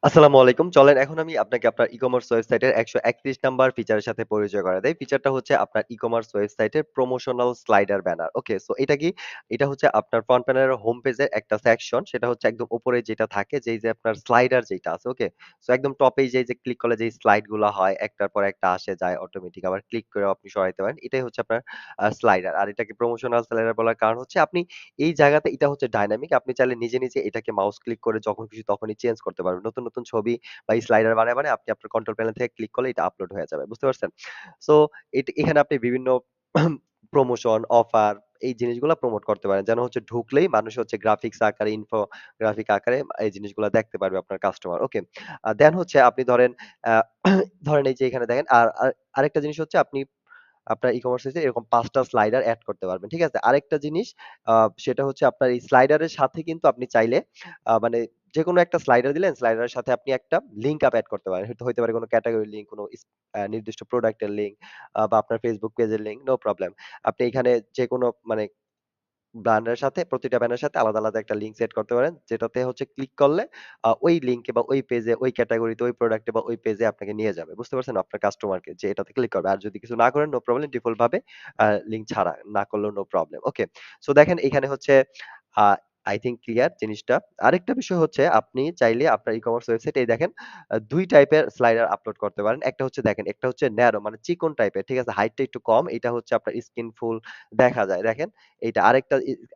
আসসালামু আলাইকুম। চলেন এখন আমি আপনাকে আপনার ই-কমার্স ওয়েবসাইটের ১৩১ নাম্বার ফিচারের সাথে পরিচয় করায় দেই। ফিচারটা হচ্ছে আপনার ই-কমার্স ওয়েবসাইটের প্রমোশনাল স্লাইডার ব্যানার। ওকে? সো এটা কি? এটা হচ্ছে আপনার ফ্রন্ট প্যানেলের হোম পেজের একটা সেকশন। সেটা হচ্ছে একদম উপরে যেটা থাকে যেই যে আপনার স্লাইডার যেইটা আছে, ওকে? সো একদম টপেই যে ক্লিক করলে যেই স্লাইড গুলা হয়, একটার পর একটা আসে যায় অটোমেটিক। আবার ক্লিক করেও আপনি সরাইতে পারেন। এটাই হচ্ছে আপনার স্লাইডার। আর এটাকে প্রমোশনাল স্লাইডার বলার কারণ হচ্ছে আপনি এই জায়গাতে এটা হচ্ছে ডায়নামিক। আপনি চাইলে নিজে এটাকে মাউস ক্লিক করে যখন খুশি তখনই চেঞ্জ করতে পারবেন। নতুন ছবি বা এই স্লাইডার বানায় আপনি আপনার কন্ট্রোল প্যানেল থেকে ক্লিক করলে এটা আপলোড হয়ে যাবে। বুঝতে পারছেন? সো এখানে আপনি বিভিন্ন প্রমোশন, অফার এই জিনিসগুলা প্রমোট করতে পারেন। যেন হচ্ছে ঢুকলেই মানুষ হচ্ছে গ্রাফিক্স আকারে, ইনফোগ্রাফিক আকারে এই জিনিসগুলা দেখতে পারবে আপনার কাস্টমার। ওকে? দেন হচ্ছে আপনি ধরেন আ ধরেন এই যে এখানে দেখেন আরেকটা জিনিস হচ্ছে আপনি আপনার ই-কমার্স এ এরকম ৫ টা স্লাইডার এড করতে পারবেন। ঠিক আছে? আরেকটা জিনিস আ সেটা হচ্ছে আপনার এই স্লাইডারের সাথে কিন্তু আপনি চাইলে মানে যেকোনো একটা স্লাইডার দিলেন, স্লাইডারের সাথে আপনি একটা লিঙ্ক আপ এড করতে পারেন। হয়তো হইতে পারে কোনো ক্যাটেগরি লিঙ্ক, কোনো নির্দিষ্ট প্রোডাক্ট এর লিঙ্ক বা আপনার Facebook পেজের লিঙ্ক, নো প্রবলেম। আপনি এখানে যেকোনো মানে প্রতিটা ব্যানারের সাথে আলাদা একটা লিঙ্ক সেট করতে পারেন। যেটাতে হচ্ছে ক্লিক করলে ওই লিঙ্কে বা ওই পেজে, ওই ক্যাটেগরিতে, ওই প্রোডাক্টে বা ওই পেজে আপনাকে নিয়ে যাবে। বুঝতে পারছেন? আপনার কাস্টমারকে যে এটাতে ক্লিক করবে। আর যদি কিছু না করেন নো প্রবলেম ডিফল্ট ভাবে লিঙ্ক ছাড়া না করলেও নো প্রবলেম। ওকে? সো দেখেন এখানে হচ্ছে আ I think ক্লিয়ার জিনিসটা। আরেকটা বিষয় হচ্ছে আপনি চাইলে আপনার ই-কমার্স ওয়েবসাইটে এই দেখেন ২ টাইপের স্লাইডার আপলোড করতে পারেন। একটা হচ্ছে দেখেন, একটা হচ্ছে ন্যারো মানে চিকন টাইপের। ঠিক আছে? হাইটটা একটু কম। এটা হচ্ছে আপনার স্ক্রিন ফুল দেখা যায়। দেখেন এইটা আরেকটা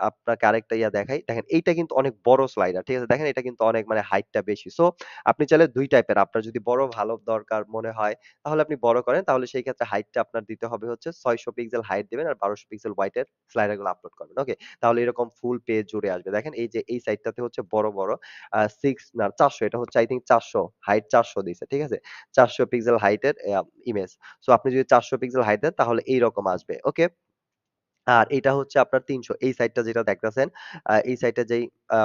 আপনাকে আরেকটা দেখাই। দেখেন এইটা কিন্তু অনেক বড় স্লাইডার। ঠিক আছে? দেখেন এটা কিন্তু অনেক মানে হাইটটা বেশি। সো আপনি চাইলে ২ টাইপের আপনার যদি বড় ভালো দরকার মনে হয় তাহলে আপনি বড় করেন। তাহলে সেই ক্ষেত্রে হাইটটা আপনার দিতে হবে হচ্ছে ৬০০ পিক্সেল হাইট দিবেন আর ১২০০ পিক্সেল হোয়াইট এর স্লাইডার গুলো আপলোড করবেন। ওকে? তাহলে এরকম ফুল পেজ জুড়ে আসবে। দেখেন এই যে এই সাইডটাতে হচ্ছে বড় 6 না ৪০০ এটা হচ্ছে I think ৪০০ হাইট ৪০০ দিছে। ঠিক আছে? ৪০০ পিক্সেল হাইটের ইমেজ। সো আপনি যদি ৪০০ পিক্সেল হাইট দেন তাহলে এইরকম আসবে। ওকে? আর এটা হচ্ছে আপনার ৩০০ এই সাইডটা যেটা দেখতেছেন, এই সাইডে যেই আ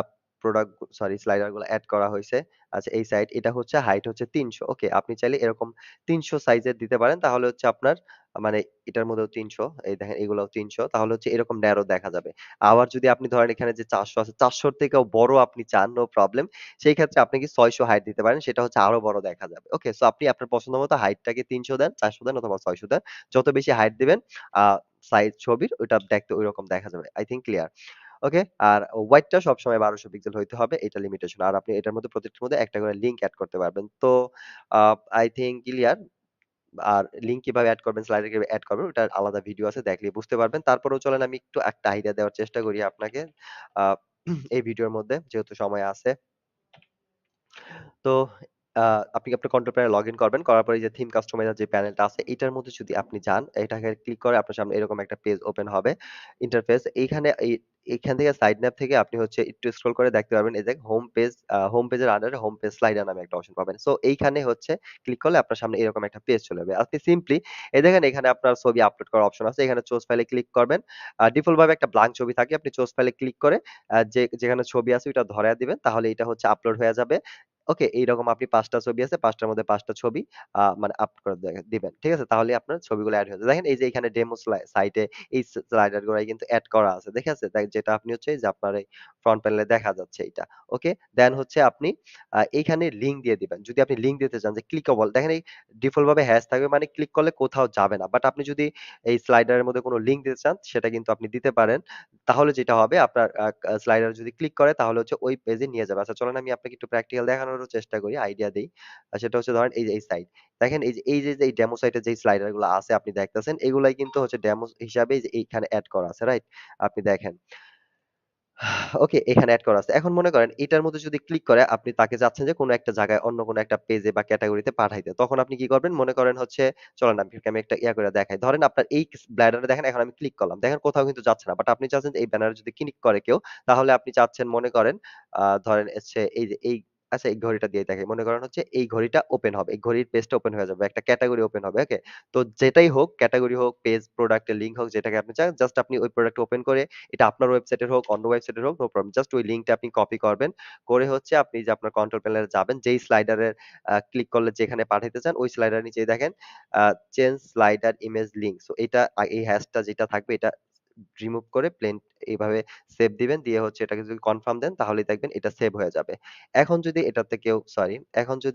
প্রোডাক্ট সরি স্লাইডার গুলো এড করা হইছে। আচ্ছা এই সাইড এটা হচ্ছে হাইট হচ্ছে ৩০০ ওকে। আপনি চাইলে এরকম ৩০০ সাইজের দিতে পারেন। তাহলে হচ্ছে আপনার মানে এটার মধ্যেও ৩০০ এই দেখেন এগুলাও ৩০০ তাহলে হচ্ছে এরকম ন্যারো দেখা যাবে। আবার যদি আপনি ধরেন এখানে যে ৪০০ আছে ৪০০ র থেকেও বড় আপনি চান নো প্রবলেম। সেই ক্ষেত্রে আপনি কি ৬০০ হাইট দিতে পারেন। সেটা হচ্ছে আরো বড় দেখা যাবে। ওকে? সো আপনি আপনার পছন্দ মতো হাইটটাকে ৩০০ দেন, ৪০০ দেন অথবা ৬০০ দেন। যত বেশি হাইট দিবেন আ সাইজ ছবির ওইটা দেখতে ঐরকম দেখা যাবে। I think clear. ওকে? আর হোয়াইটটা সবসময় ১২০০ পিক্সেল হইতে হবে। এটা লিমিটেশন। আর আপনি এটার মধ্যে প্রত্যেকটার মধ্যে একটা করে লিঙ্ক এড করতে পারবেন। তো আ I think ক্লিয়ার। আর লিঙ্ক কিভাবে এড করবেন, স্লাইডে কিভাবে এড করবেন ওটার আলাদা ভিডিও আছে দেখলেই বুঝতে পারবেন। তারপরেও চলেন আমি একটু একটা আইডিয়া দেওয়ার চেষ্টা করি আপনাকে। আ এই ভিডিওর মধ্যে যেহেতু সময় আছে। তো আ আপনি আপনার কন্ট্রোল প্যানেলে লগইন করবেন। করার পরে এই যে থিম কাস্টমাইজার যে প্যানেলটা আছে এটার মধ্যে যদি আপনি যান, এটাকে ক্লিক করে আপনার সামনে এরকম একটা পেজ ওপেন হবে। ইন্টারফেস এইখানে এইখান থেকে সাইড ন্যাপ থেকে আপনি হচ্ছে একটু স্ক্রল করে দেখতে পারবেন এই যে হোম পেজের আন্ডারে হোম পেজ স্লাইডার নামে একটা অপশন পাবেন। সো এইখানে হচ্ছে ক্লিক করলে আপনার সামনে এরকম একটা পেজ চলে আসবে। আপনি সিম্পলি এই দেখেন এখানে আপনার ছবি আপলোড করার অপশন আছে। এখানে চুজ ফাইলে ক্লিক করবেন। ডিফল্ট ভাবে একটা ব্ল্যাংক ছবি থাকে। আপনি চুজ ফাইলে ক্লিক করে যেখানে ছবি আছে ওইটা ধরায় দিবেন। তাহলে এটা হচ্ছে আপলোড হয়ে যাবে। ওকে, এইরকম আপনি ৫ টা ছবি আছে, ৫ টার মধ্যে ৫ টা ছবি মানে আপলোড করে দিবেন। ঠিক আছে? তাহলেই আপনার ছবিগুলো এড হয়ে যাবে। দেখেন এই যে এখানে ডেমো সাইটে এই স্লাইডার গুলাই কিন্তু এড করা আছে। দেখে আছে? যেটা আপনি হচ্ছে এই যে আপনার এই ফ্রন্ট প্যানেলে দেখা যাচ্ছে এইটা। ওকে? দেন হচ্ছে আপনি এইখানে লিঙ্ক দিয়ে দিবেন। যদি আপনি লিঙ্ক দিতে চান যে ক্লিকেবল দেখেন এই ডিফল্ট ভাবে হ্যাশ থাকবে মানে ক্লিক করলে কোথাও যাবে না। বাট আপনি যদি এই স্লাইডারের মধ্যে কোনো লিঙ্ক দিতে চান সেটা কিন্তু আপনি দিতে পারেন। তাহলে যেটা হবে আপনার স্লাইডার যদি ক্লিক করে তাহলে হচ্ছে ওই পেজে নিয়ে যাবে। আচ্ছা চলেন আমি আপনাকে একটু প্র্যাকটিক্যাল দেখানোরও চেষ্টা করি, আইডিয়া দেই। সেটা হচ্ছে ধরেন এই যে এই সাইট। দেখেন এই যে এই ডেমো সাইটে যেই স্লাইডার গুলো আছে আপনি দেখতেছেন এগুলাই কিন্তু হচ্ছে ডেমো হিসাবে এই যে এইখানে এড করা আছে, রাইট? আপনি দেখেন। ওকে, এখানে এড করা আছে। এখন মনে করেন এটার মধ্যে যদি ক্লিক করে আপনি তাকে চাচ্ছেন যে কোনো একটা জায়গায় অন্য কোনো একটা পেজে বা ক্যাটেগরিতে পাঠাইতে। তখন আপনি কি করবেন? মনে করেন হচ্ছে চলেন আপনাকে আমি একটা করে দেখাই। ধরেন আপনার এই ব্লাডারে দেখেন এখন আমি ক্লিক করলাম। দেখেন কোথাও কিন্তু যাচ্ছে না। বাট আপনি চাচ্ছেন যে এই ব্যানারে যদি ক্লিক করে কেউ তাহলে আপনি চাচ্ছেন মনে করেন ধরেন হচ্ছে এই যে আচ্ছা এই ঘড়িটা দিয়ে দেখাই। মনে করেন হচ্ছে এই ঘড়িটা ওপেন হবে। এই ঘড়ির পেজটা ওপেন হয়ে যাবে। একটা ক্যাটেগরি ওপেন হবে। ওকে? তো যেটাই হোক ক্যাটেগরি হোক, পেজ, প্রোডাক্ট এর লিঙ্ক হোক যেটাকে আপনি চান জাস্ট আপনি ওই প্রোডাক্ট ওপেন করে এটা আপনার ওয়েবসাইটের হোক, অন্য ওয়েবসাইটের হোক, নো প্রবলেম। জাস্ট ওই লিঙ্কটা আপনি কপি করবেন। করে হচ্ছে আপনি যে আপনার কন্ট্রোল প্যানেলে যাবেন, যেই স্লাইডারের ক্লিক করলে যেখানে পাঠাইতে চান, ওই স্লাইডারের নিচেই দেখেন a change slider image link. So এটা এই হ্যাশটা যেটা থাকবে এটা রিমুভ করে প্লেন এভাবে সেভ দিবেন। দিয়ে হচ্ছে এটাকে যদি কনফার্ম দেন তাহলেই দেখবেন এটা সেভ হয়ে যাবে। এখন যদি এটাতে কেউ সরি এখন যদি